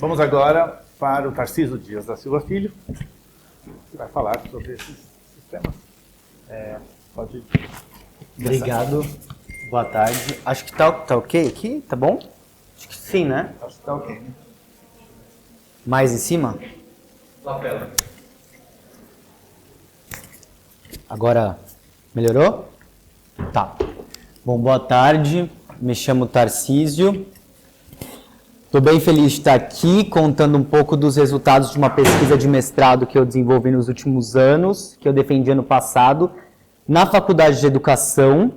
Vamos agora para o Tarcísio Dias da Silva Filho, que vai falar sobre esses sistemas. Pode começar. Obrigado, boa tarde. Acho que tá ok aqui, tá bom? Acho que sim, né? Acho que tá ok. Mais em cima? Lapela. Agora, melhorou? Tá. Bom, boa tarde. Me chamo Tarcísio. Estou bem feliz de estar aqui contando um pouco dos resultados de uma pesquisa de mestrado que eu desenvolvi nos últimos anos, que eu defendi ano passado, na Faculdade de Educação.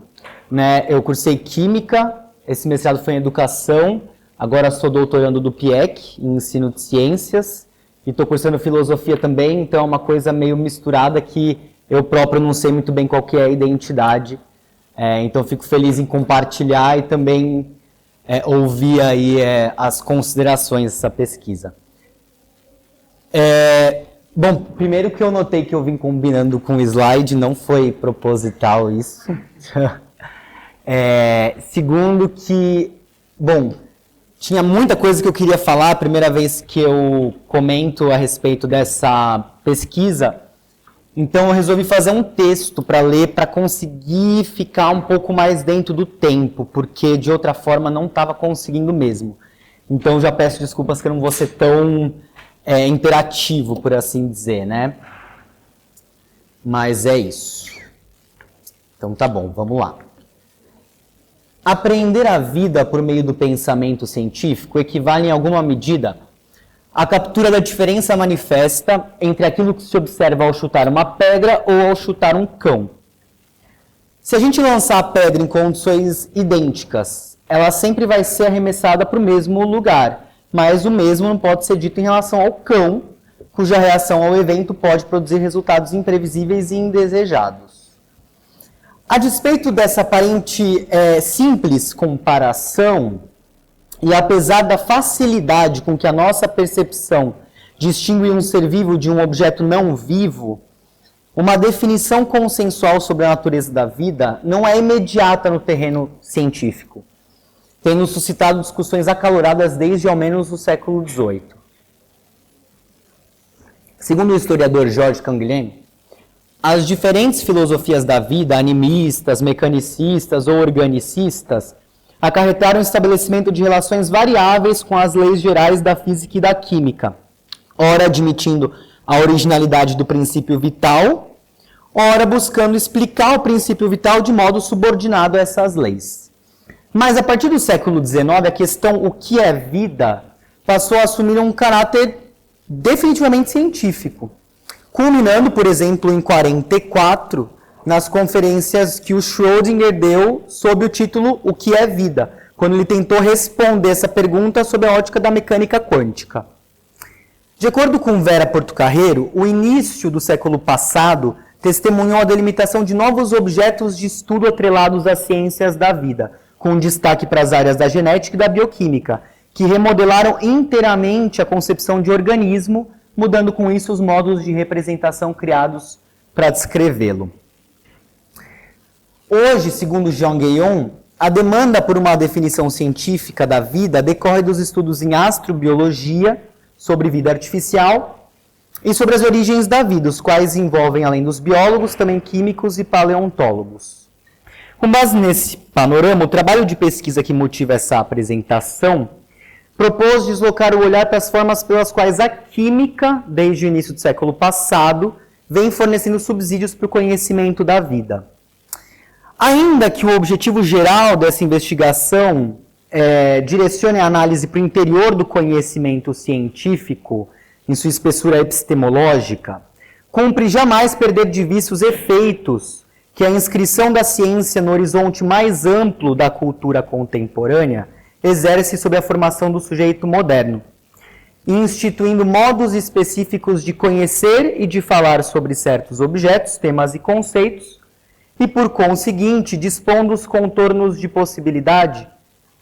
Eu cursei Química, esse mestrado foi em Educação, agora sou doutorando do PIEC, em Ensino de Ciências, e estou cursando Filosofia também, então é uma coisa meio misturada que eu próprio não sei muito bem qual que é a identidade, então fico feliz em compartilhar e também ouvir aí as considerações dessa pesquisa. Bom, primeiro que eu notei que eu vim combinando com o slide, não foi proposital isso. Segundo que, bom, tinha muita coisa que eu queria falar, a primeira vez que eu comento a respeito dessa pesquisa, então eu resolvi fazer um texto para ler, para conseguir ficar um pouco mais dentro do tempo, porque de outra forma não estava conseguindo mesmo. Então já peço desculpas que eu não vou ser tão interativo, por assim dizer, né? Mas é isso. Então tá bom, vamos lá. Apreender a vida por meio do pensamento científico equivale em alguma medida à captura da diferença manifesta entre aquilo que se observa ao chutar uma pedra ou ao chutar um cão. Se a gente lançar a pedra em condições idênticas, ela sempre vai ser arremessada para o mesmo lugar, mas o mesmo não pode ser dito em relação ao cão, cuja reação ao evento pode produzir resultados imprevisíveis e indesejados. A despeito dessa aparente simples comparação, e apesar da facilidade com que a nossa percepção distingue um ser vivo de um objeto não vivo, uma definição consensual sobre a natureza da vida não é imediata no terreno científico, tendo suscitado discussões acaloradas desde ao menos o século XVIII. Segundo o historiador Georges Canguilhem, as diferentes filosofias da vida, animistas, mecanicistas ou organicistas, acarretaram o estabelecimento de relações variáveis com as leis gerais da física e da química, ora admitindo a originalidade do princípio vital, ora buscando explicar o princípio vital de modo subordinado a essas leis. Mas a partir do século XIX, a questão o que é vida passou a assumir um caráter definitivamente científico, culminando, por exemplo, em 1944, nas conferências que o Schrödinger deu sob o título O que é vida?, quando ele tentou responder essa pergunta sob a ótica da mecânica quântica. De acordo com Vera Portocarrero, o início do século passado testemunhou a delimitação de novos objetos de estudo atrelados às ciências da vida, com destaque para as áreas da genética e da bioquímica, que remodelaram inteiramente a concepção de organismo, mudando com isso os modos de representação criados para descrevê-lo. Hoje, segundo Jean Guéon, a demanda por uma definição científica da vida decorre dos estudos em astrobiologia, sobre vida artificial e sobre as origens da vida, os quais envolvem, além dos biólogos, também químicos e paleontólogos. Com base nesse panorama, o trabalho de pesquisa que motiva essa apresentação propôs deslocar o olhar para as formas pelas quais a química, desde o início do século passado, vem fornecendo subsídios para o conhecimento da vida. Ainda que o objetivo geral dessa investigação direcione a análise para o interior do conhecimento científico, em sua espessura epistemológica, cumpre jamais perder de vista os efeitos que a inscrição da ciência no horizonte mais amplo da cultura contemporânea exerce sobre a formação do sujeito moderno, instituindo modos específicos de conhecer e de falar sobre certos objetos, temas e conceitos, e, por conseguinte, dispondo os contornos de possibilidade,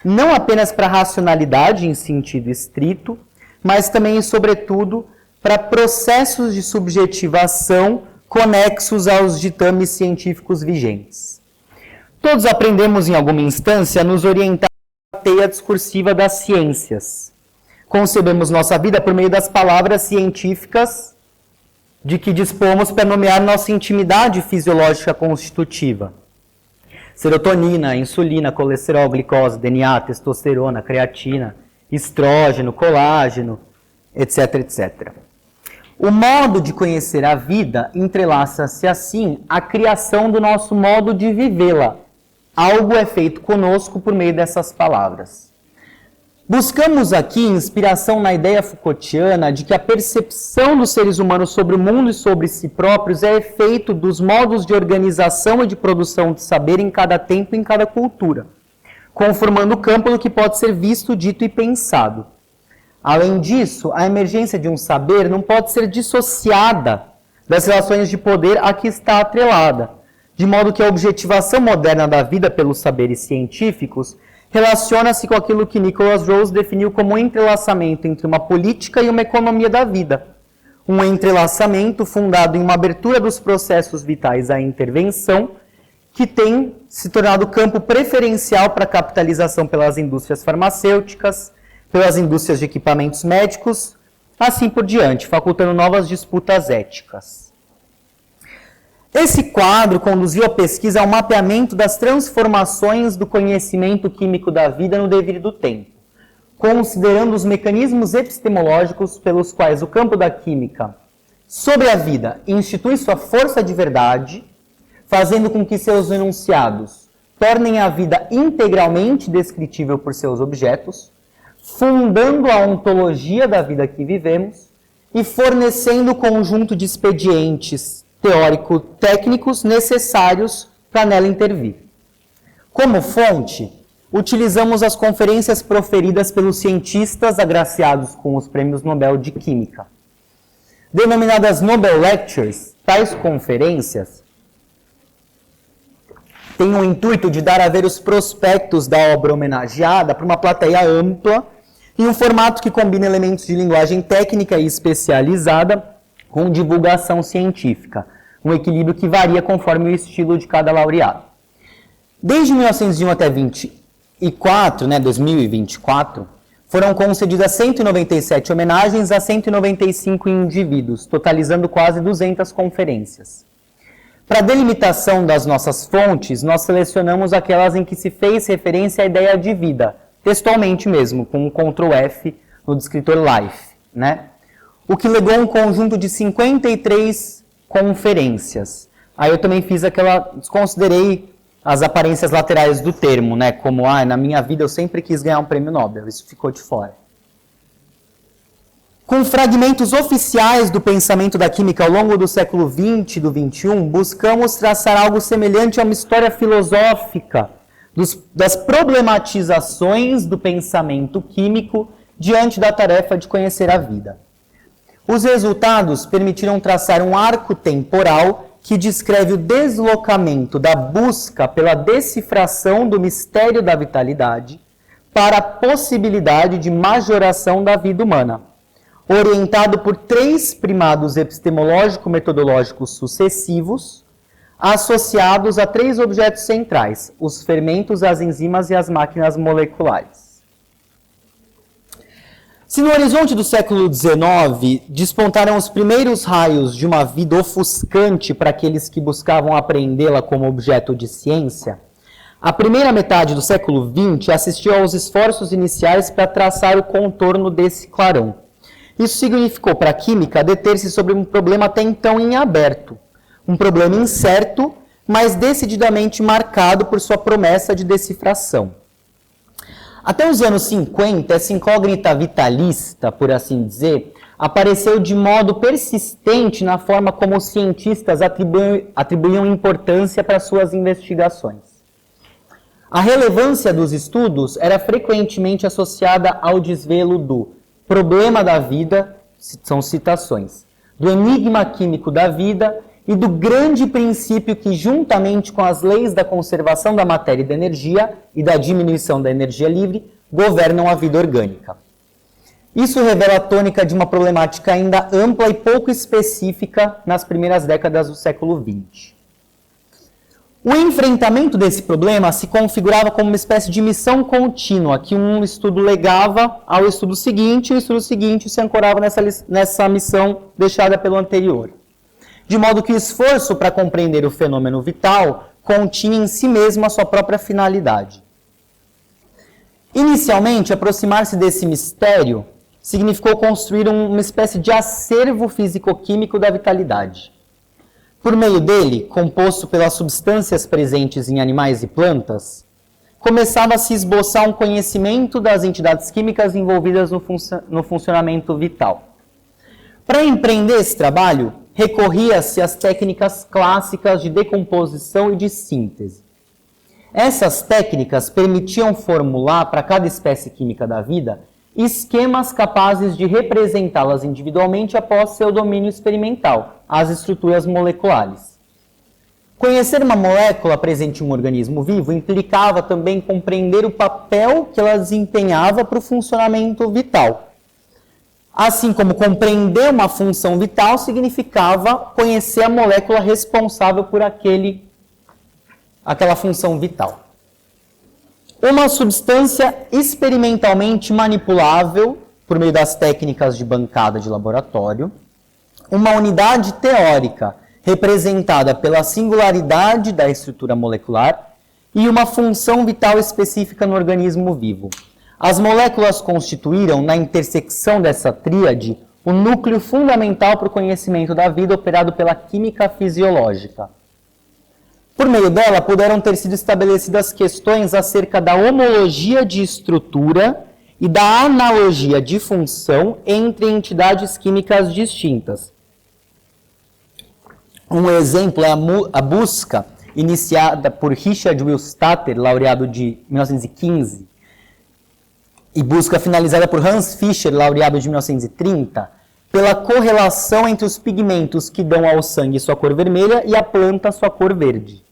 não apenas para a racionalidade em sentido estrito, mas também e, sobretudo, para processos de subjetivação conexos aos ditames científicos vigentes. Todos aprendemos, em alguma instância, a nos orientar à teia discursiva das ciências. Concebemos nossa vida por meio das palavras científicas de que dispomos para nomear nossa intimidade fisiológica constitutiva. Serotonina, insulina, colesterol, glicose, DNA, testosterona, creatina, estrógeno, colágeno, etc, etc. O modo de conhecer a vida entrelaça-se assim à criação do nosso modo de vivê-la. Algo é feito conosco por meio dessas palavras. Buscamos aqui inspiração na ideia Foucaultiana de que a percepção dos seres humanos sobre o mundo e sobre si próprios é efeito dos modos de organização e de produção de saber em cada tempo e em cada cultura, conformando o campo do que pode ser visto, dito e pensado. Além disso, a emergência de um saber não pode ser dissociada das relações de poder a que está atrelada, de modo que a objetivação moderna da vida pelos saberes científicos relaciona-se com aquilo que Nicholas Rose definiu como um entrelaçamento entre uma política e uma economia da vida. Um entrelaçamento fundado em uma abertura dos processos vitais à intervenção, que tem se tornado campo preferencial para a capitalização pelas indústrias farmacêuticas, pelas indústrias de equipamentos médicos, assim por diante, facultando novas disputas éticas. Esse quadro conduziu a pesquisa ao mapeamento das transformações do conhecimento químico da vida no devir do tempo, considerando os mecanismos epistemológicos pelos quais o campo da química sobre a vida institui sua força de verdade, fazendo com que seus enunciados tornem a vida integralmente descritível por seus objetos, fundando a ontologia da vida que vivemos e fornecendo o conjunto de expedientes teórico-técnicos necessários para nela intervir. Como fonte, utilizamos as conferências proferidas pelos cientistas agraciados com os prêmios Nobel de Química. Denominadas Nobel Lectures, tais conferências têm o intuito de dar a ver os prospectos da obra homenageada para uma plateia ampla em um formato que combina elementos de linguagem técnica e especializada com divulgação científica, um equilíbrio que varia conforme o estilo de cada laureado. Desde 1901 até 2024, foram concedidas 197 homenagens a 195 indivíduos, totalizando quase 200 conferências. Para a delimitação das nossas fontes, nós selecionamos aquelas em que se fez referência à ideia de vida, textualmente mesmo, com um Ctrl F no descritor Life, né? O que legou um conjunto de 53 conferências. Aí eu também fiz desconsiderei as aparências laterais do termo, né? Como, na minha vida eu sempre quis ganhar um prêmio Nobel, isso ficou de fora. Com fragmentos oficiais do pensamento da química ao longo do século XX e do XXI, buscamos traçar algo semelhante a uma história filosófica das problematizações do pensamento químico diante da tarefa de conhecer a vida. Os resultados permitiram traçar um arco temporal que descreve o deslocamento da busca pela decifração do mistério da vitalidade para a possibilidade de majoração da vida humana, orientado por 3 primados epistemológico-metodológicos sucessivos, associados a 3 objetos centrais: os fermentos, as enzimas e as máquinas moleculares. Se no horizonte do século XIX despontaram os primeiros raios de uma vida ofuscante para aqueles que buscavam apreendê-la como objeto de ciência, a primeira metade do século XX assistiu aos esforços iniciais para traçar o contorno desse clarão. Isso significou para a química deter-se sobre um problema até então em aberto, um problema incerto, mas decididamente marcado por sua promessa de decifração. Até os anos 50, essa incógnita vitalista, por assim dizer, apareceu de modo persistente na forma como os cientistas atribuíam importância para suas investigações. A relevância dos estudos era frequentemente associada ao desvelo do problema da vida, são citações, do enigma químico da vida e do grande princípio que, juntamente com as leis da conservação da matéria e da energia e da diminuição da energia livre, governam a vida orgânica. Isso revela a tônica de uma problemática ainda ampla e pouco específica nas primeiras décadas do século XX. O enfrentamento desse problema se configurava como uma espécie de missão contínua, que um estudo legava ao estudo seguinte, e o estudo seguinte se ancorava nessa missão deixada pelo anterior. De modo que o esforço para compreender o fenômeno vital continha em si mesmo a sua própria finalidade. Inicialmente, aproximar-se desse mistério significou construir uma espécie de acervo físico-químico da vitalidade. Por meio dele, composto pelas substâncias presentes em animais e plantas, começava a se esboçar um conhecimento das entidades químicas envolvidas no funcionamento vital. Para empreender esse trabalho, recorria-se às técnicas clássicas de decomposição e de síntese. Essas técnicas permitiam formular para cada espécie química da vida esquemas capazes de representá-las individualmente após seu domínio experimental, as estruturas moleculares. Conhecer uma molécula presente em um organismo vivo implicava também compreender o papel que ela desempenhava para o funcionamento vital. Assim como compreender uma função vital significava conhecer a molécula responsável por aquela função vital. Uma substância experimentalmente manipulável por meio das técnicas de bancada de laboratório, uma unidade teórica representada pela singularidade da estrutura molecular e uma função vital específica no organismo vivo. As moléculas constituíram, na intersecção dessa tríade, o núcleo fundamental para o conhecimento da vida operado pela química fisiológica. Por meio dela, puderam ter sido estabelecidas questões acerca da homologia de estrutura e da analogia de função entre entidades químicas distintas. Um exemplo é a busca iniciada por Richard Willstatter, laureado de 1915, e busca finalizada por Hans Fischer, laureado de 1930, pela correlação entre os pigmentos que dão ao sangue sua cor vermelha e à planta sua cor verde.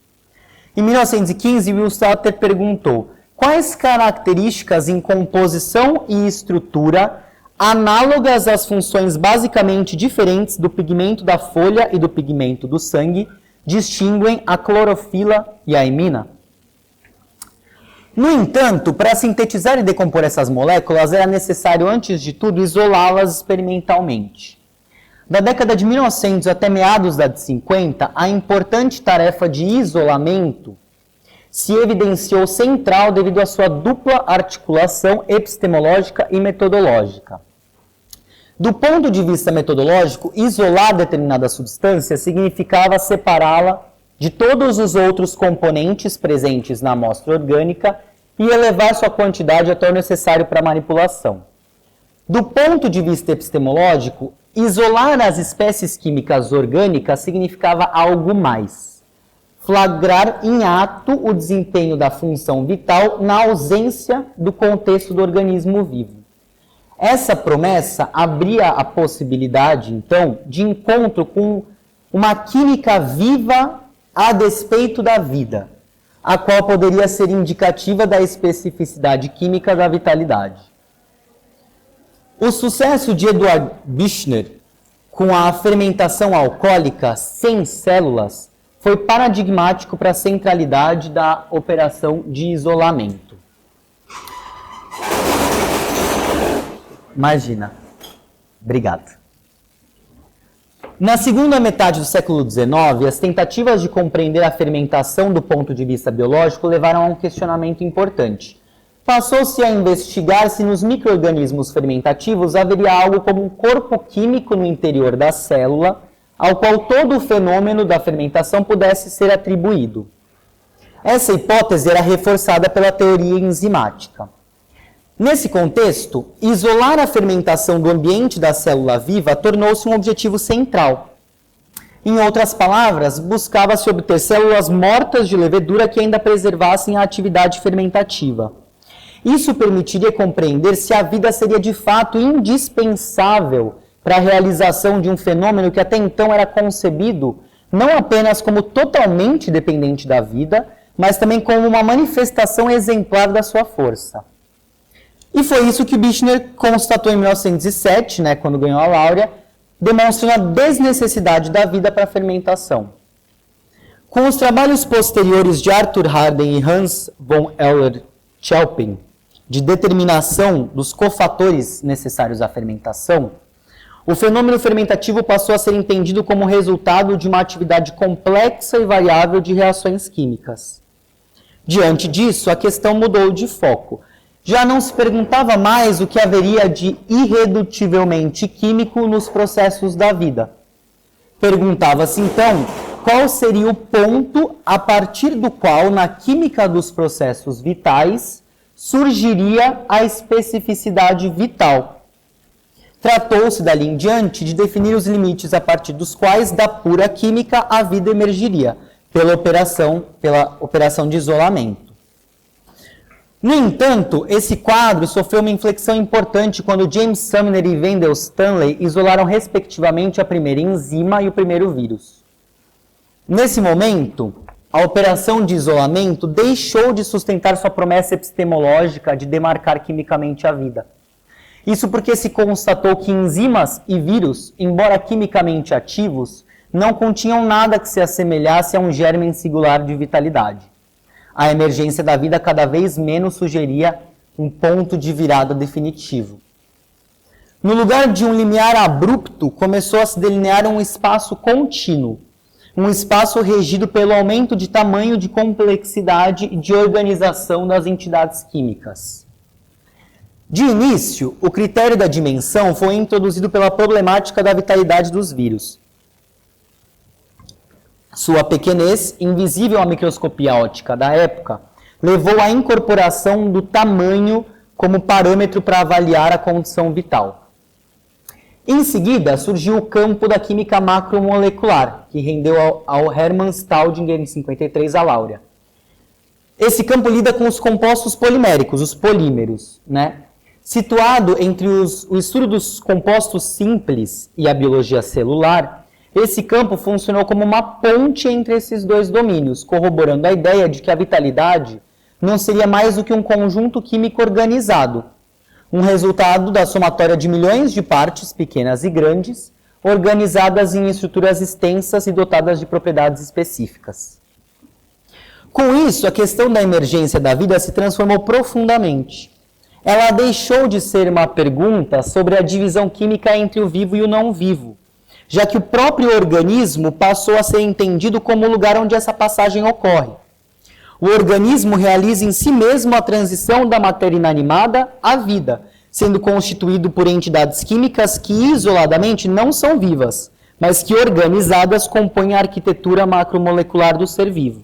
Em 1915, Willstatter perguntou quais características em composição e estrutura análogas às funções basicamente diferentes do pigmento da folha e do pigmento do sangue distinguem a clorofila e a imina. No entanto, para sintetizar e decompor essas moléculas, era necessário, antes de tudo, isolá-las experimentalmente. Da década de 1900 até meados da de 50, a importante tarefa de isolamento se evidenciou central devido à sua dupla articulação epistemológica e metodológica. Do ponto de vista metodológico, isolar determinada substância significava separá-la de todos os outros componentes presentes na amostra orgânica e elevar sua quantidade até o necessário para a manipulação. Do ponto de vista epistemológico, isolar as espécies químicas orgânicas significava algo mais. Flagrar em ato o desempenho da função vital na ausência do contexto do organismo vivo. Essa promessa abria a possibilidade, então, de encontro com uma química viva a despeito da vida, a qual poderia ser indicativa da especificidade química da vitalidade. O sucesso de Eduard Büchner com a fermentação alcoólica sem células foi paradigmático para a centralidade da operação de isolamento. Imagina. Obrigado. Na segunda metade do século XIX, as tentativas de compreender a fermentação do ponto de vista biológico levaram a um questionamento importante. Passou-se a investigar se nos micro-organismos fermentativos haveria algo como um corpo químico no interior da célula, ao qual todo o fenômeno da fermentação pudesse ser atribuído. Essa hipótese era reforçada pela teoria enzimática. Nesse contexto, isolar a fermentação do ambiente da célula viva tornou-se um objetivo central. Em outras palavras, buscava-se obter células mortas de levedura que ainda preservassem a atividade fermentativa. Isso permitiria compreender se a vida seria de fato indispensável para a realização de um fenômeno que até então era concebido não apenas como totalmente dependente da vida, mas também como uma manifestação exemplar da sua força. E foi isso que Büchner constatou em 1907, quando ganhou a Laurea, demonstrando a desnecessidade da vida para a fermentação. Com os trabalhos posteriores de Arthur Harden e Hans von Euler-Chelpin, de determinação dos cofatores necessários à fermentação, o fenômeno fermentativo passou a ser entendido como resultado de uma atividade complexa e variável de reações químicas. Diante disso, a questão mudou de foco. Já não se perguntava mais o que haveria de irredutivelmente químico nos processos da vida. Perguntava-se, então, qual seria o ponto a partir do qual, na química dos processos vitais, surgiria a especificidade vital. Tratou-se, dali em diante, de definir os limites a partir dos quais, da pura química, a vida emergiria, pela operação de isolamento. No entanto, esse quadro sofreu uma inflexão importante quando James Sumner e Wendell Stanley isolaram, respectivamente, a primeira enzima e o primeiro vírus. Nesse momento, a operação de isolamento deixou de sustentar sua promessa epistemológica de demarcar quimicamente a vida. Isso porque se constatou que enzimas e vírus, embora quimicamente ativos, não continham nada que se assemelhasse a um germe singular de vitalidade. A emergência da vida cada vez menos sugeria um ponto de virada definitivo. No lugar de um limiar abrupto, começou a se delinear um espaço contínuo, um espaço regido pelo aumento de tamanho, de complexidade e de organização das entidades químicas. De início, o critério da dimensão foi introduzido pela problemática da vitalidade dos vírus. Sua pequenez, invisível à microscopia óptica da época, levou à incorporação do tamanho como parâmetro para avaliar a condição vital. Em seguida, surgiu o campo da química macromolecular, que rendeu ao Hermann Staudinger, em 53, a Laurea. Esse campo lida com os compostos poliméricos, os polímeros, né? Situado entre o estudo dos compostos simples e a biologia celular, esse campo funcionou como uma ponte entre esses dois domínios, corroborando a ideia de que a vitalidade não seria mais do que um conjunto químico organizado, um resultado da somatória de milhões de partes, pequenas e grandes, organizadas em estruturas extensas e dotadas de propriedades específicas. Com isso, a questão da emergência da vida se transformou profundamente. Ela deixou de ser uma pergunta sobre a divisão química entre o vivo e o não vivo, já que o próprio organismo passou a ser entendido como o lugar onde essa passagem ocorre. O organismo realiza em si mesmo a transição da matéria inanimada à vida, sendo constituído por entidades químicas que isoladamente não são vivas, mas que organizadas compõem a arquitetura macromolecular do ser vivo.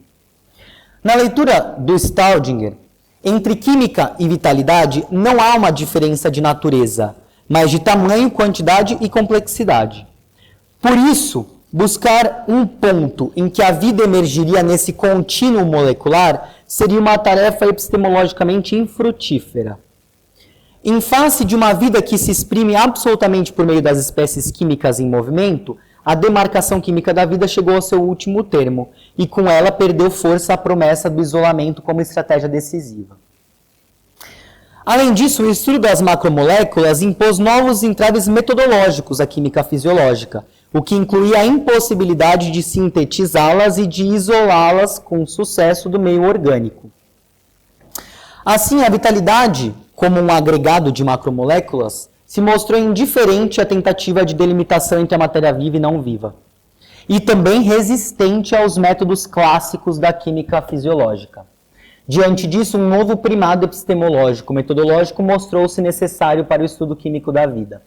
Na leitura do Staudinger, entre química e vitalidade não há uma diferença de natureza, mas de tamanho, quantidade e complexidade. Por isso, buscar um ponto em que a vida emergiria nesse contínuo molecular seria uma tarefa epistemologicamente infrutífera. Em face de uma vida que se exprime absolutamente por meio das espécies químicas em movimento, a demarcação química da vida chegou ao seu último termo, e com ela perdeu força a promessa do isolamento como estratégia decisiva. Além disso, o estudo das macromoléculas impôs novos entraves metodológicos à química fisiológica, o que incluía a impossibilidade de sintetizá-las e de isolá-las com sucesso do meio orgânico. Assim, a vitalidade, como um agregado de macromoléculas, se mostrou indiferente à tentativa de delimitação entre a matéria viva e não viva, e também resistente aos métodos clássicos da química fisiológica. Diante disso, um novo primado epistemológico metodológico mostrou-se necessário para o estudo químico da vida.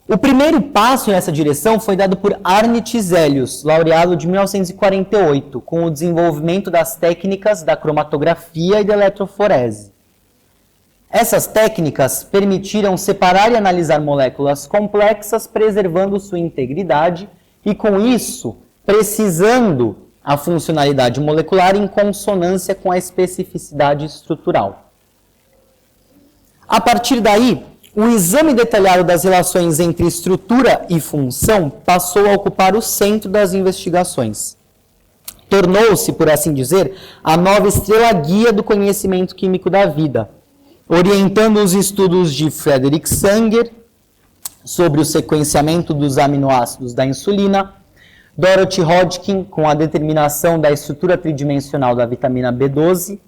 O primeiro passo nessa direção foi dado por Arne Tiselius, laureado de 1948, com o desenvolvimento das técnicas da cromatografia e da eletroforese. Essas técnicas permitiram separar e analisar moléculas complexas, preservando sua integridade e, com isso, precisando a funcionalidade molecular em consonância com a especificidade estrutural. A partir daí, o exame detalhado das relações entre estrutura e função passou a ocupar o centro das investigações. Tornou-se, por assim dizer, a nova estrela-guia do conhecimento químico da vida, orientando os estudos de Frederick Sanger sobre o sequenciamento dos aminoácidos da insulina, Dorothy Hodgkin, com a determinação da estrutura tridimensional da vitamina B12,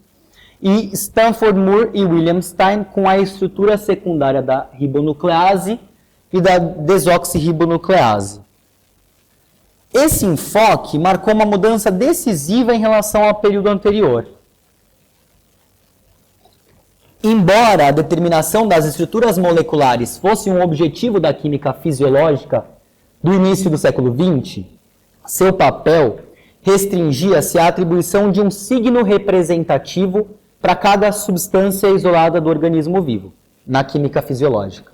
e Stanford Moore e William Stein, com a estrutura secundária da ribonuclease e da desoxirribonuclease. Esse enfoque marcou uma mudança decisiva em relação ao período anterior. Embora a determinação das estruturas moleculares fosse um objetivo da química fisiológica do início do século XX, seu papel restringia-se à atribuição de um signo representativo para cada substância isolada do organismo vivo, na química fisiológica.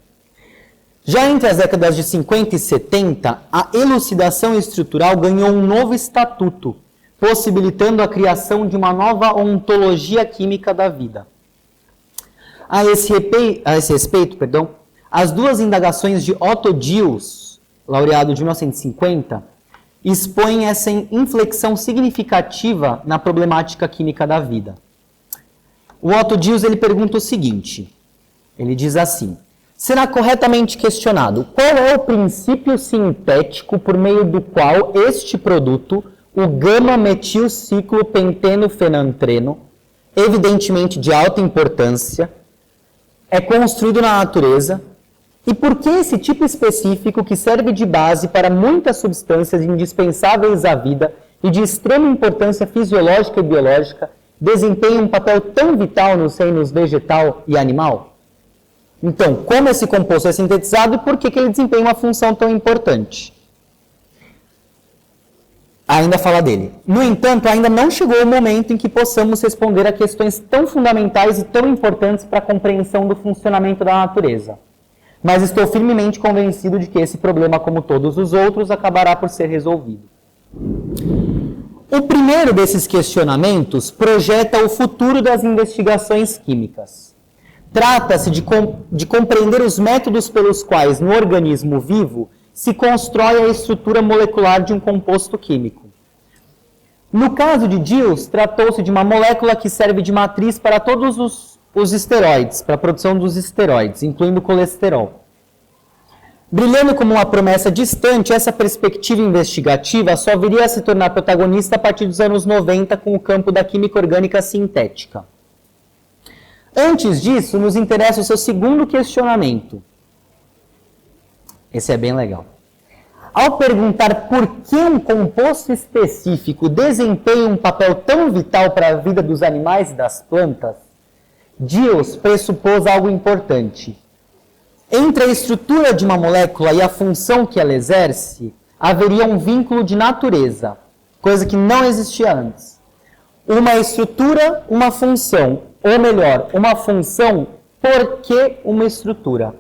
Já entre as décadas de 50 e 70, a elucidação estrutural ganhou um novo estatuto, possibilitando a criação de uma nova ontologia química da vida. A esse respeito, as duas indagações de Otto Diels, laureado de 1950, expõem essa inflexão significativa na problemática química da vida. O Otto Diels ele pergunta o seguinte, ele diz assim: será corretamente questionado qual é o princípio sintético por meio do qual este produto, o gama-metilciclopenteno-fenantreno, evidentemente de alta importância, é construído na natureza, e por que esse tipo específico que serve de base para muitas substâncias indispensáveis à vida e de extrema importância fisiológica e biológica desempenha um papel tão vital nos reinos vegetal e animal? Então, como esse composto é sintetizado e por que ele desempenha uma função tão importante? Ainda fala dele. No entanto, ainda não chegou o momento em que possamos responder a questões tão fundamentais e tão importantes para a compreensão do funcionamento da natureza. Mas estou firmemente convencido de que esse problema, como todos os outros, acabará por ser resolvido. O primeiro desses questionamentos projeta o futuro das investigações químicas. Trata-se de compreender os métodos pelos quais, no organismo vivo, se constrói a estrutura molecular de um composto químico. No caso de Diels, tratou-se de uma molécula que serve de matriz para todos os esteroides, para a produção dos esteroides, incluindo o colesterol. Brilhando como uma promessa distante, essa perspectiva investigativa só viria a se tornar protagonista a partir dos anos 90 com o campo da química orgânica sintética. Antes disso, nos interessa o seu segundo questionamento. Esse é bem legal. Ao perguntar por que um composto específico desempenha um papel tão vital para a vida dos animais e das plantas, Diels pressupôs algo importante. Entre a estrutura de uma molécula e a função que ela exerce, haveria um vínculo de natureza, coisa que não existia antes. Uma estrutura, uma função, ou melhor, uma função, por que uma estrutura?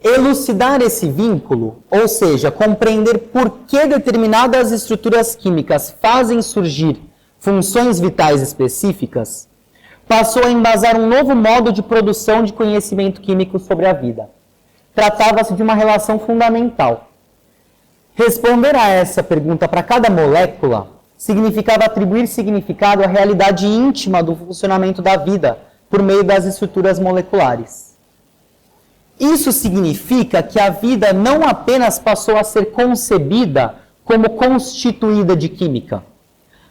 Elucidar esse vínculo, ou seja, compreender por que determinadas estruturas químicas fazem surgir funções vitais específicas, passou a embasar um novo modo de produção de conhecimento químico sobre a vida. Tratava-se de uma relação fundamental. Responder a essa pergunta para cada molécula significava atribuir significado à realidade íntima do funcionamento da vida por meio das estruturas moleculares. Isso significa que a vida não apenas passou a ser concebida como constituída de química,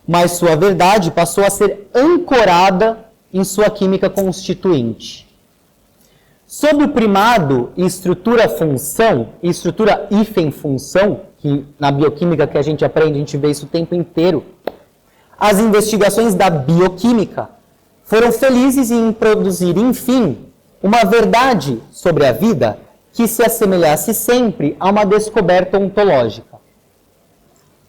mas sua verdade passou a ser ancorada em sua química constituinte. Sob o primado estrutura-função, estrutura hífen-função, que na bioquímica que a gente aprende, a gente vê isso o tempo inteiro, as investigações da bioquímica foram felizes em produzir, enfim, uma verdade sobre a vida que se assemelhasse sempre a uma descoberta ontológica.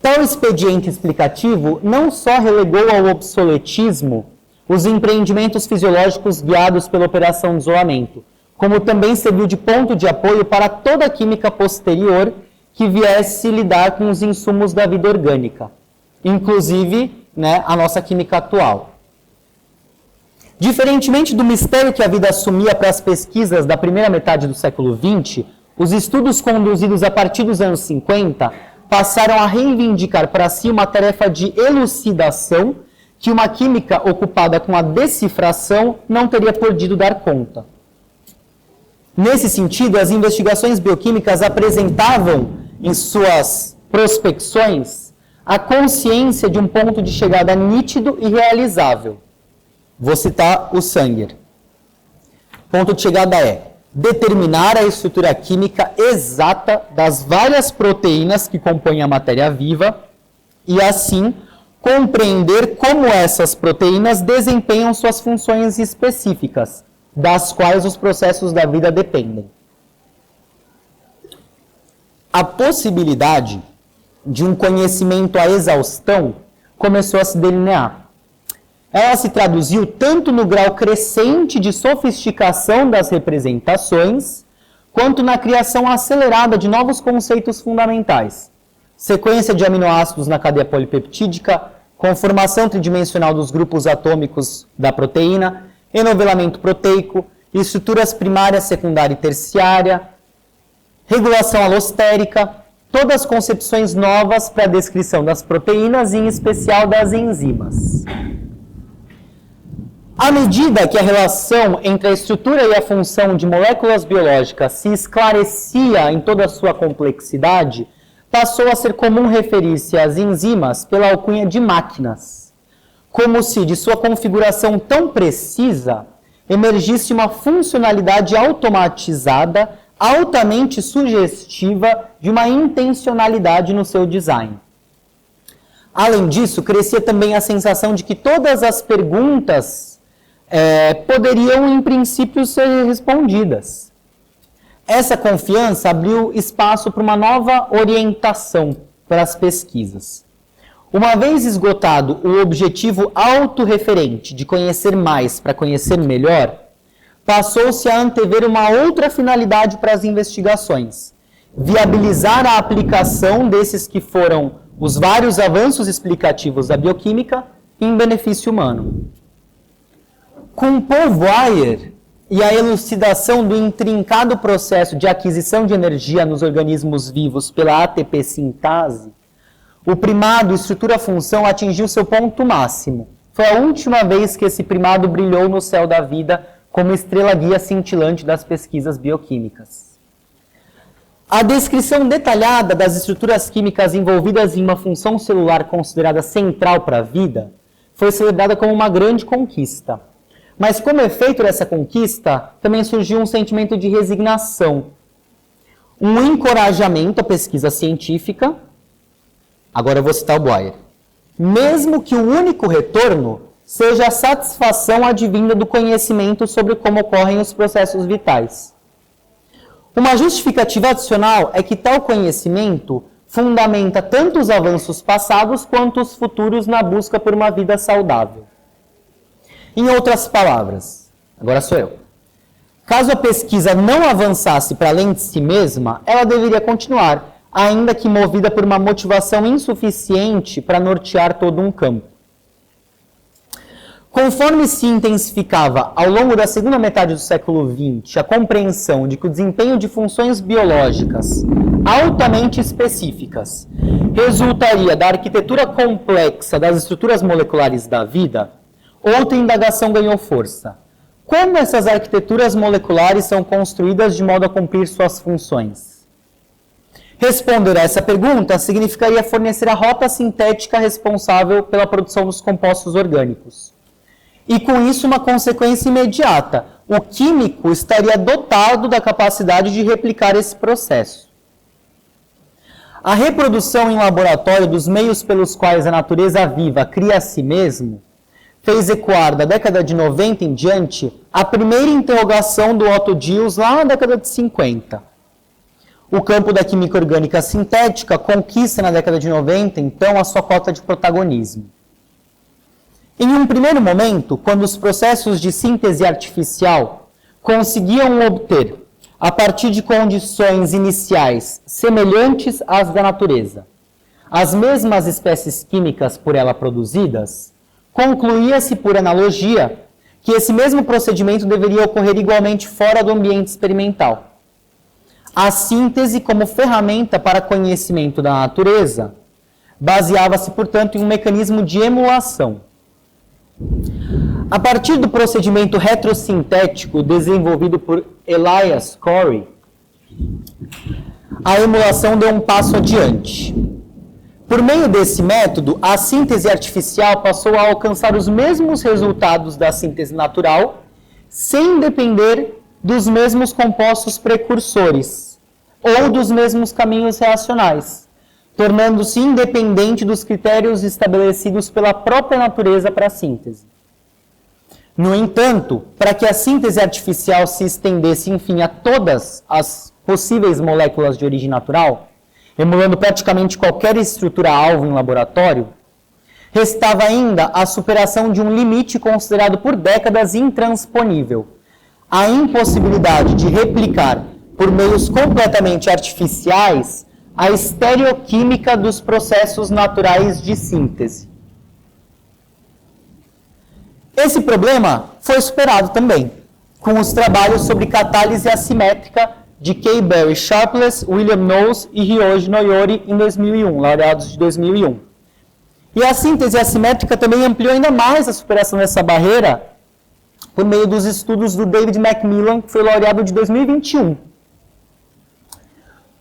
Tal expediente explicativo não só relegou ao obsoletismo os empreendimentos fisiológicos guiados pela operação de isolamento, como também serviu de ponto de apoio para toda a química posterior que viesse lidar com os insumos da vida orgânica, inclusive a nossa química atual. Diferentemente do mistério que a vida assumia para as pesquisas da primeira metade do século XX, os estudos conduzidos a partir dos anos 50 passaram a reivindicar para si uma tarefa de elucidação que uma química ocupada com a decifração não teria podido dar conta. Nesse sentido, as investigações bioquímicas apresentavam em suas prospecções, a consciência de um ponto de chegada nítido e realizável. Vou citar o Sanger. Ponto de chegada é determinar a estrutura química exata das várias proteínas que compõem a matéria viva e, assim, compreender como essas proteínas desempenham suas funções específicas, das quais os processos da vida dependem. A possibilidade de um conhecimento à exaustão começou a se delinear. Ela se traduziu tanto no grau crescente de sofisticação das representações, quanto na criação acelerada de novos conceitos fundamentais. Sequência de aminoácidos na cadeia polipeptídica, conformação tridimensional dos grupos atômicos da proteína, enovelamento proteico, estruturas primária, secundária e terciária, regulação alostérica, todas concepções novas para a descrição das proteínas e, em especial, das enzimas. À medida que a relação entre a estrutura e a função de moléculas biológicas se esclarecia em toda a sua complexidade, passou a ser comum referir-se às enzimas pela alcunha de máquinas, como se de sua configuração tão precisa emergisse uma funcionalidade automatizada, altamente sugestiva de uma intencionalidade no seu design. Além disso, crescia também a sensação de que todas as perguntas poderiam, em princípio, ser respondidas. Essa confiança abriu espaço para uma nova orientação para as pesquisas. Uma vez esgotado o objetivo autorreferente de conhecer mais para conhecer melhor, passou-se a antever uma outra finalidade para as investigações: viabilizar a aplicação desses que foram os vários avanços explicativos da bioquímica em benefício humano. Com Paul Weyher e a elucidação do intrincado processo de aquisição de energia nos organismos vivos pela ATP sintase, o primado estrutura-função atingiu seu ponto máximo. Foi a última vez que esse primado brilhou no céu da vida como estrela-guia cintilante das pesquisas bioquímicas. A descrição detalhada das estruturas químicas envolvidas em uma função celular considerada central para a vida foi celebrada como uma grande conquista. Mas como efeito dessa conquista, também surgiu um sentimento de resignação, um encorajamento à pesquisa científica. Agora eu vou citar o Boyer. Mesmo que o único retorno seja a satisfação advinda do conhecimento sobre como ocorrem os processos vitais. Uma justificativa adicional é que tal conhecimento fundamenta tanto os avanços passados quanto os futuros na busca por uma vida saudável. Em outras palavras, agora sou eu. Caso a pesquisa não avançasse para além de si mesma, ela deveria continuar, ainda que movida por uma motivação insuficiente para nortear todo um campo. Conforme se intensificava ao longo da segunda metade do século XX a compreensão de que o desempenho de funções biológicas altamente específicas resultaria da arquitetura complexa das estruturas moleculares da vida, outra indagação ganhou força. Como essas arquiteturas moleculares são construídas de modo a cumprir suas funções? Responder a essa pergunta significaria fornecer a rota sintética responsável pela produção dos compostos orgânicos. E com isso uma consequência imediata: o químico estaria dotado da capacidade de replicar esse processo. A reprodução em laboratório dos meios pelos quais a natureza viva cria a si mesmo fez ecoar da década de 90 em diante a primeira interrogação do Otto Diels lá na década de 50. O campo da química orgânica sintética conquista na década de 90, então, a sua cota de protagonismo. Em um primeiro momento, quando os processos de síntese artificial conseguiam obter, a partir de condições iniciais semelhantes às da natureza, as mesmas espécies químicas por ela produzidas, concluía-se por analogia que esse mesmo procedimento deveria ocorrer igualmente fora do ambiente experimental. A síntese, como ferramenta para conhecimento da natureza, baseava-se, portanto, em um mecanismo de emulação. A partir do procedimento retrosintético desenvolvido por Elias Corey, a emulação deu um passo adiante. Por meio desse método, a síntese artificial passou a alcançar os mesmos resultados da síntese natural, sem depender dos mesmos compostos precursores ou dos mesmos caminhos reacionais, tornando-se independente dos critérios estabelecidos pela própria natureza para a síntese. No entanto, para que a síntese artificial se estendesse, enfim, a todas as possíveis moléculas de origem natural, emulando praticamente qualquer estrutura-alvo em laboratório, restava ainda a superação de um limite considerado por décadas intransponível, a impossibilidade de replicar, por meios completamente artificiais, a estereoquímica dos processos naturais de síntese. Esse problema foi superado também, com os trabalhos sobre catálise assimétrica de K. Barry Sharpless, William Knowles e Ryoji Noyori em 2001, laureados de 2001. E a síntese assimétrica também ampliou ainda mais a superação dessa barreira por meio dos estudos do David Macmillan, que foi laureado de 2021.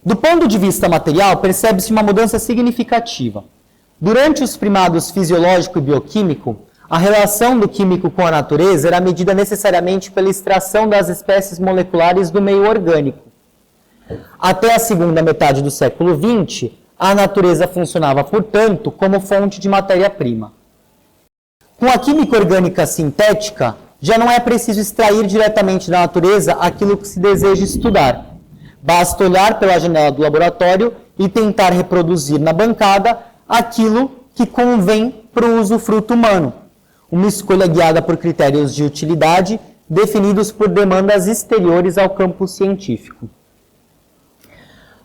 Do ponto de vista material, percebe-se uma mudança significativa. Durante os primados fisiológico e bioquímico, a relação do químico com a natureza era medida necessariamente pela extração das espécies moleculares do meio orgânico. Até a segunda metade do século XX, a natureza funcionava, portanto, como fonte de matéria-prima. Com a química orgânica sintética, já não é preciso extrair diretamente da natureza aquilo que se deseja estudar. Basta olhar pela janela do laboratório e tentar reproduzir na bancada aquilo que convém para o usufruto humano. Uma escolha guiada por critérios de utilidade definidos por demandas exteriores ao campo científico.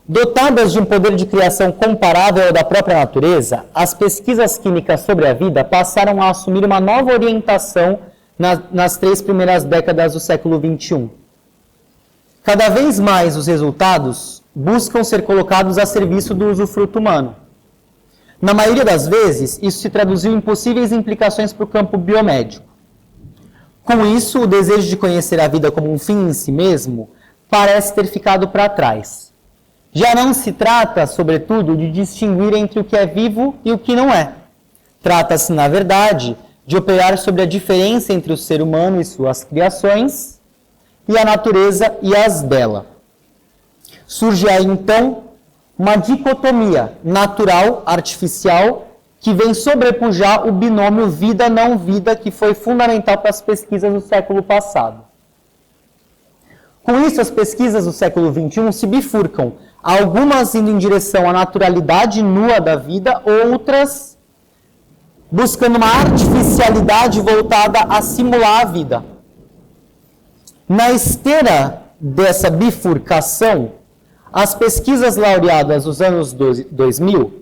Dotadas de um poder de criação comparável ao da própria natureza, as pesquisas químicas sobre a vida passaram a assumir uma nova orientação nas 3 primeiras décadas do século XXI. Cada vez mais os resultados buscam ser colocados a serviço do usufruto humano. Na maioria das vezes, isso se traduziu em possíveis implicações para o campo biomédico. Com isso, o desejo de conhecer a vida como um fim em si mesmo parece ter ficado para trás. Já não se trata, sobretudo, de distinguir entre o que é vivo e o que não é. Trata-se, na verdade, de operar sobre a diferença entre o ser humano e suas criações e a natureza e as dela. Surge aí, então, uma dicotomia natural-artificial que vem sobrepujar o binômio vida-não vida que foi fundamental para as pesquisas do século passado. Com isso, as pesquisas do século XXI se bifurcam, algumas indo em direção à naturalidade nua da vida, outras buscando uma artificialidade voltada a simular a vida. Na esteira dessa bifurcação, as pesquisas laureadas dos anos 2000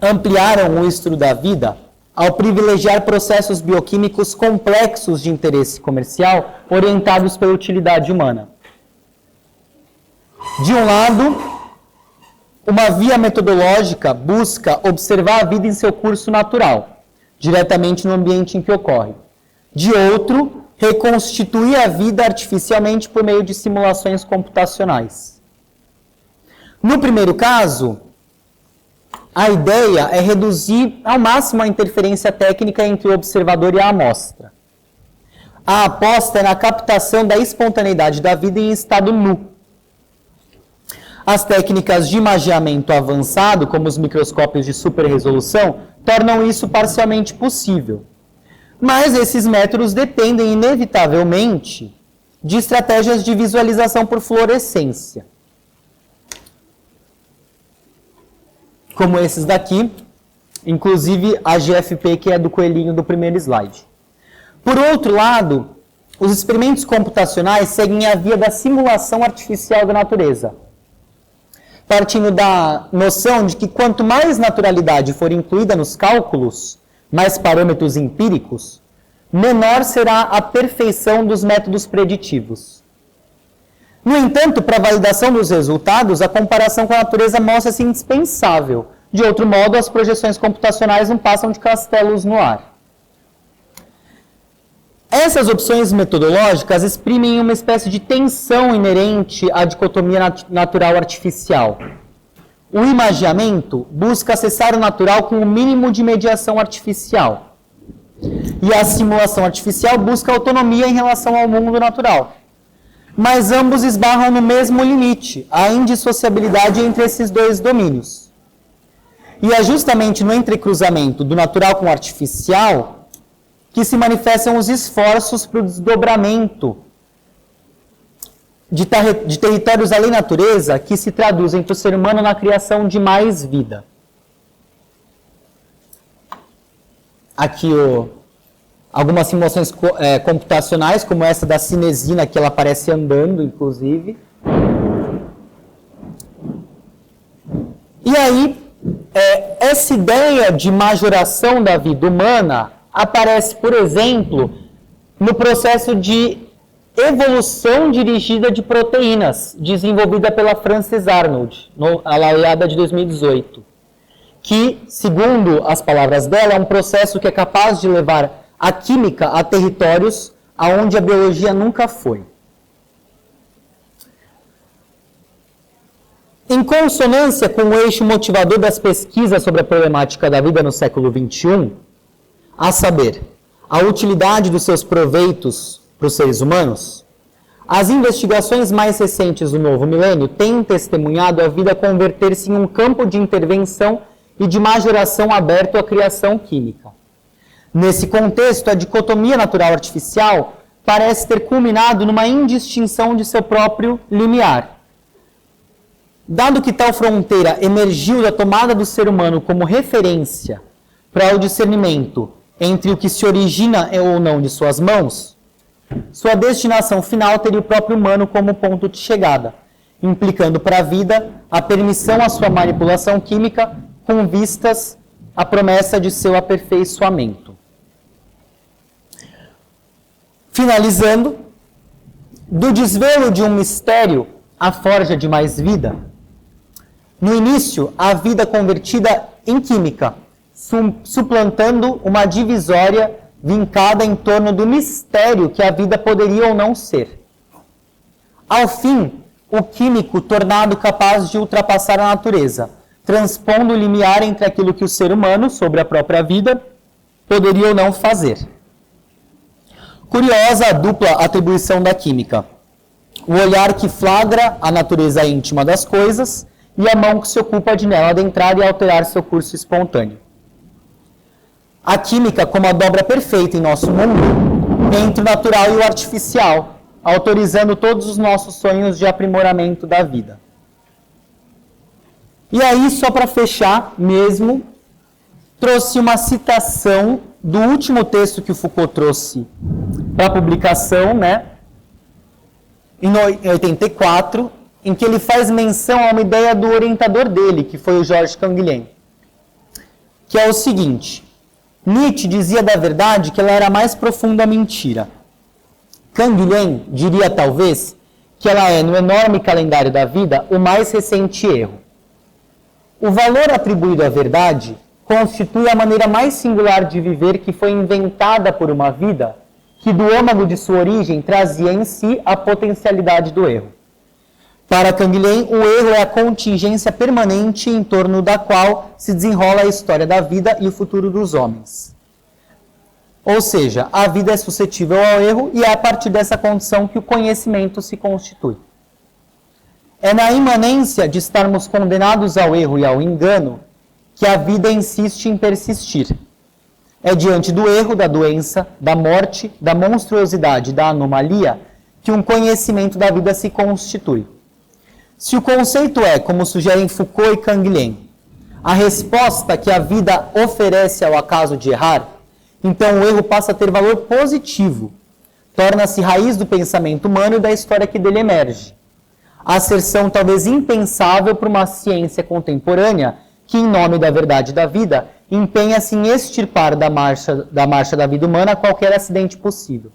ampliaram o estudo da vida ao privilegiar processos bioquímicos complexos de interesse comercial orientados pela utilidade humana. De um lado, uma via metodológica busca observar a vida em seu curso natural, diretamente no ambiente em que ocorre. De outro, reconstituir a vida artificialmente por meio de simulações computacionais. No primeiro caso, a ideia é reduzir ao máximo a interferência técnica entre o observador e a amostra. A aposta é na captação da espontaneidade da vida em estado nu. As técnicas de imageamento avançado, como os microscópios de superresolução, tornam isso parcialmente possível. Mas esses métodos dependem, inevitavelmente, de estratégias de visualização por fluorescência. Como esses daqui, inclusive a GFP, que é do coelhinho do primeiro slide. Por outro lado, os experimentos computacionais seguem a via da simulação artificial da natureza, partindo da noção de que quanto mais naturalidade for incluída nos cálculos, mais parâmetros empíricos, menor será a perfeição dos métodos preditivos. No entanto, para a validação dos resultados, a comparação com a natureza mostra-se indispensável. De outro modo, as projeções computacionais não passam de castelos no ar. Essas opções metodológicas exprimem uma espécie de tensão inerente à dicotomia natural-artificial. O imagiamento busca acessar o natural com o mínimo de mediação artificial. E a simulação artificial busca autonomia em relação ao mundo natural. Mas ambos esbarram no mesmo limite, a indissociabilidade entre esses dois domínios. E é justamente no entrecruzamento do natural com o artificial que se manifestam os esforços para o desdobramento de territórios além natureza que se traduzem para o ser humano na criação de mais vida. Aqui algumas simulações computacionais, como essa da cinesina, que ela aparece andando, inclusive. E aí, essa ideia de majoração da vida humana aparece, por exemplo, no processo de evolução dirigida de proteínas, desenvolvida pela Frances Arnold, a laureada de 2018, que, segundo as palavras dela, é um processo que é capaz de levar a química a territórios aonde a biologia nunca foi. Em consonância com o eixo motivador das pesquisas sobre a problemática da vida no século XXI, a saber, a utilidade dos seus proveitos para os seres humanos, as investigações mais recentes do novo milênio têm testemunhado a vida converter-se em um campo de intervenção e de majoração aberto à criação química. Nesse contexto, a dicotomia natural-artificial parece ter culminado numa indistinção de seu próprio limiar. Dado que tal fronteira emergiu da tomada do ser humano como referência para o discernimento entre o que se origina ou não de suas mãos, sua destinação final teria o próprio humano como ponto de chegada, implicando para a vida a permissão à sua manipulação química com vistas à promessa de seu aperfeiçoamento. Finalizando, do desvelo de um mistério à forja de mais vida, no início, a vida convertida em química, suplantando uma divisória vincada em torno do mistério que a vida poderia ou não ser. Ao fim, o químico tornado capaz de ultrapassar a natureza, transpondo o limiar entre aquilo que o ser humano, sobre a própria vida, poderia ou não fazer. Curiosa a dupla atribuição da química. O olhar que flagra a natureza íntima das coisas e a mão que se ocupa de nela adentrar e alterar seu curso espontâneo. A química como a dobra perfeita em nosso mundo entre o natural e o artificial, autorizando todos os nossos sonhos de aprimoramento da vida. E aí, só para fechar mesmo, trouxe uma citação do último texto que o Foucault trouxe para publicação, em 84, em que ele faz menção a uma ideia do orientador dele, que foi o Georges Canguilhem, que é o seguinte: Nietzsche dizia da verdade que ela era a mais profunda mentira. Canguilhem diria, talvez, que ela é, no enorme calendário da vida, o mais recente erro. O valor atribuído à verdade constitui a maneira mais singular de viver que foi inventada por uma vida que, do âmago de sua origem, trazia em si a potencialidade do erro. Para Canguilhem, o erro é a contingência permanente em torno da qual se desenrola a história da vida e o futuro dos homens. Ou seja, a vida é suscetível ao erro e é a partir dessa condição que o conhecimento se constitui. É na imanência de estarmos condenados ao erro e ao engano que a vida insiste em persistir. É diante do erro, da doença, da morte, da monstruosidade, da anomalia, que um conhecimento da vida se constitui. Se o conceito é, como sugerem Foucault e Canguilhem, a resposta que a vida oferece ao acaso de errar, então o erro passa a ter valor positivo, torna-se raiz do pensamento humano e da história que dele emerge. A asserção talvez impensável para uma ciência contemporânea que, em nome da verdade da vida, empenha-se em extirpar da marcha da vida humana qualquer acidente possível.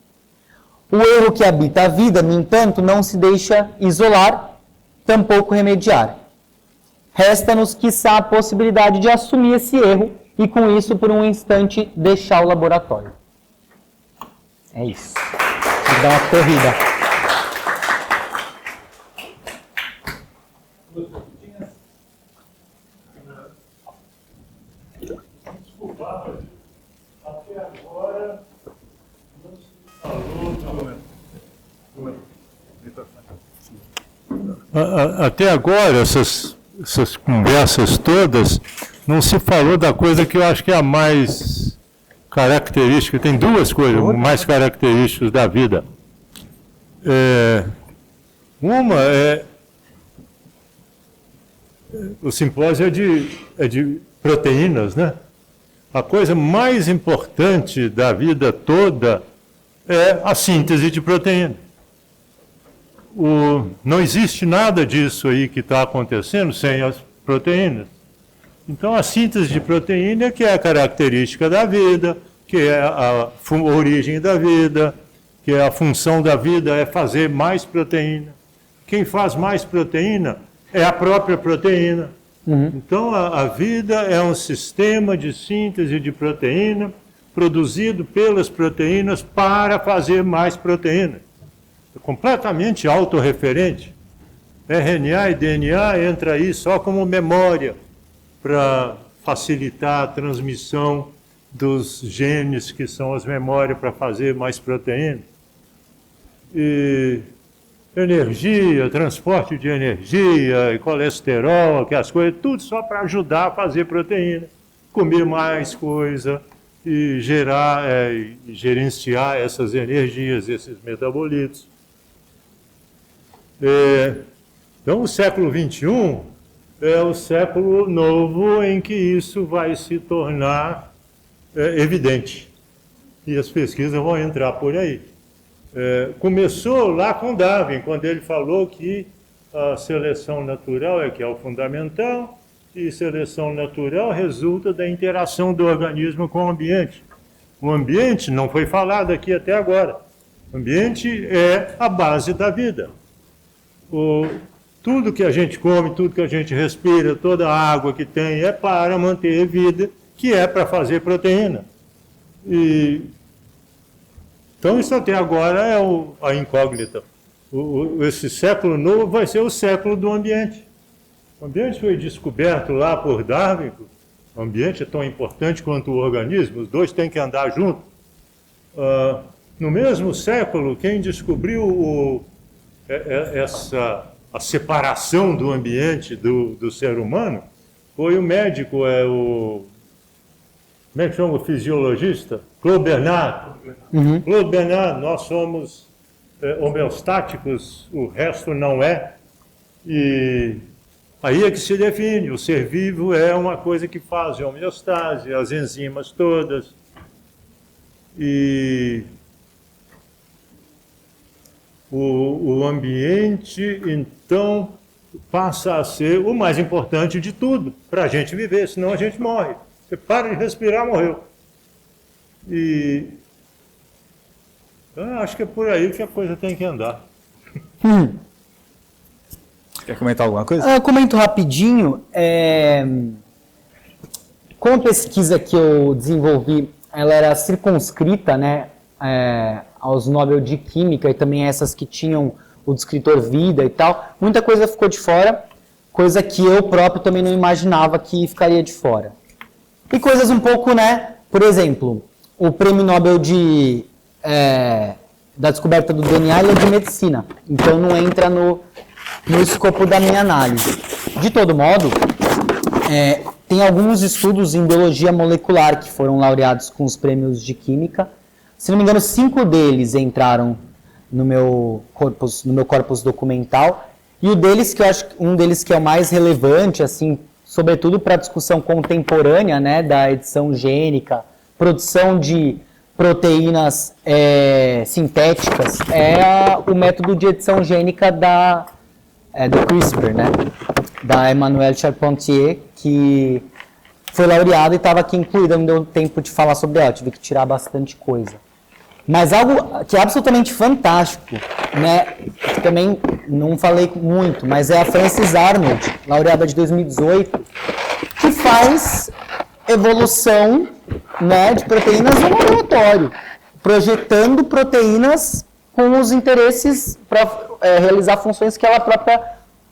O erro que habita a vida, no entanto, não se deixa isolar, tampouco remediar. Resta-nos, quiçá, a possibilidade de assumir esse erro e, com isso, por um instante, deixar o laboratório. É isso. Vou dar uma corrida. Até agora, essas conversas todas, não se falou da coisa que eu acho que é a mais característica. Tem duas coisas mais características da vida. Uma é... O simpósio é de proteínas, né? A coisa mais importante da vida toda é a síntese de proteína. Não existe nada disso aí que está acontecendo sem as proteínas. Então, a síntese de proteína que é a característica da vida, que é a origem da vida, que é a função da vida, é fazer mais proteína. Quem faz mais proteína é a própria proteína. Então, a vida é um sistema de síntese de proteína produzido pelas proteínas para fazer mais proteína. É completamente autorreferente. RNA e DNA entra aí só como memória para facilitar a transmissão dos genes que são as memórias para fazer mais proteína. E energia, transporte de energia, e colesterol, aquelas coisas, tudo só para ajudar a fazer proteína, comer mais coisa e gerenciar essas energias, esses metabolitos. Então, o século XXI é o século novo em que isso vai se tornar evidente. E as pesquisas vão entrar por aí. Começou lá com Darwin, quando ele falou que a seleção natural é que é o fundamental, e seleção natural resulta da interação do organismo com o ambiente. O ambiente não foi falado aqui até agora. O ambiente é a base da vida. Tudo que a gente come, tudo que a gente respira, toda a água que tem é para manter vida, que é para fazer proteína. Então, isso até agora é a incógnita. Esse século novo vai ser o século do ambiente. O ambiente foi descoberto lá por Darwin. O ambiente é tão importante quanto o organismo, os dois têm que andar juntos. No mesmo século, quem descobriu a separação do ambiente do ser humano foi o médico, como é que chama o fisiologista? Claude Bernard. Claude Bernard, nós somos homeostáticos, o resto não é. E aí é que se define, o ser vivo é uma coisa que faz a homeostase, as enzimas todas. E o ambiente, então, passa a ser o mais importante de tudo para a gente viver, senão a gente morre. Você para de respirar, morreu. Eu acho que é por aí que a coisa tem que andar. Quer comentar alguma coisa? Eu comento rapidinho. Com a pesquisa que eu desenvolvi, ela era circunscrita, né, aos Nobel de Química e também essas que tinham o descritor vida e tal. Muita coisa ficou de fora, coisa que eu próprio também não imaginava que ficaria de fora. E coisas um pouco, né, por exemplo, o prêmio Nobel da descoberta do DNA ele é de medicina, então não entra no escopo da minha análise. De todo modo, tem alguns estudos em biologia molecular que foram laureados com os prêmios de química. Se não me engano, 5 deles entraram no meu corpus documental, e um deles que é o mais relevante, assim, sobretudo para a discussão contemporânea, né, da edição gênica, produção de proteínas sintéticas, o método de edição gênica do CRISPR, né, da Emmanuelle Charpentier, que foi laureada e estava aqui incluída, não deu tempo de falar sobre ela, tive que tirar bastante coisa. Mas algo que é absolutamente fantástico, né, que também não falei muito, mas é a Frances Arnold, laureada de 2018, que faz evolução, né, de proteínas no laboratório, projetando proteínas com os interesses para realizar funções que ela própria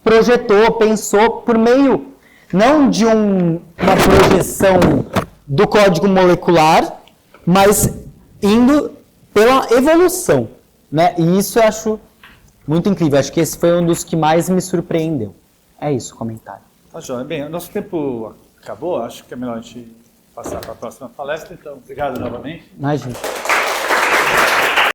projetou, pensou, por meio não de uma projeção do código molecular, mas indo pela evolução, né? E isso eu acho Muito incrível. Acho que esse foi um dos que mais me surpreendeu. É isso o comentário. Tá joia. Bem, o nosso tempo acabou. Acho que é melhor a gente passar para a próxima palestra. Então, obrigado novamente. Imagina.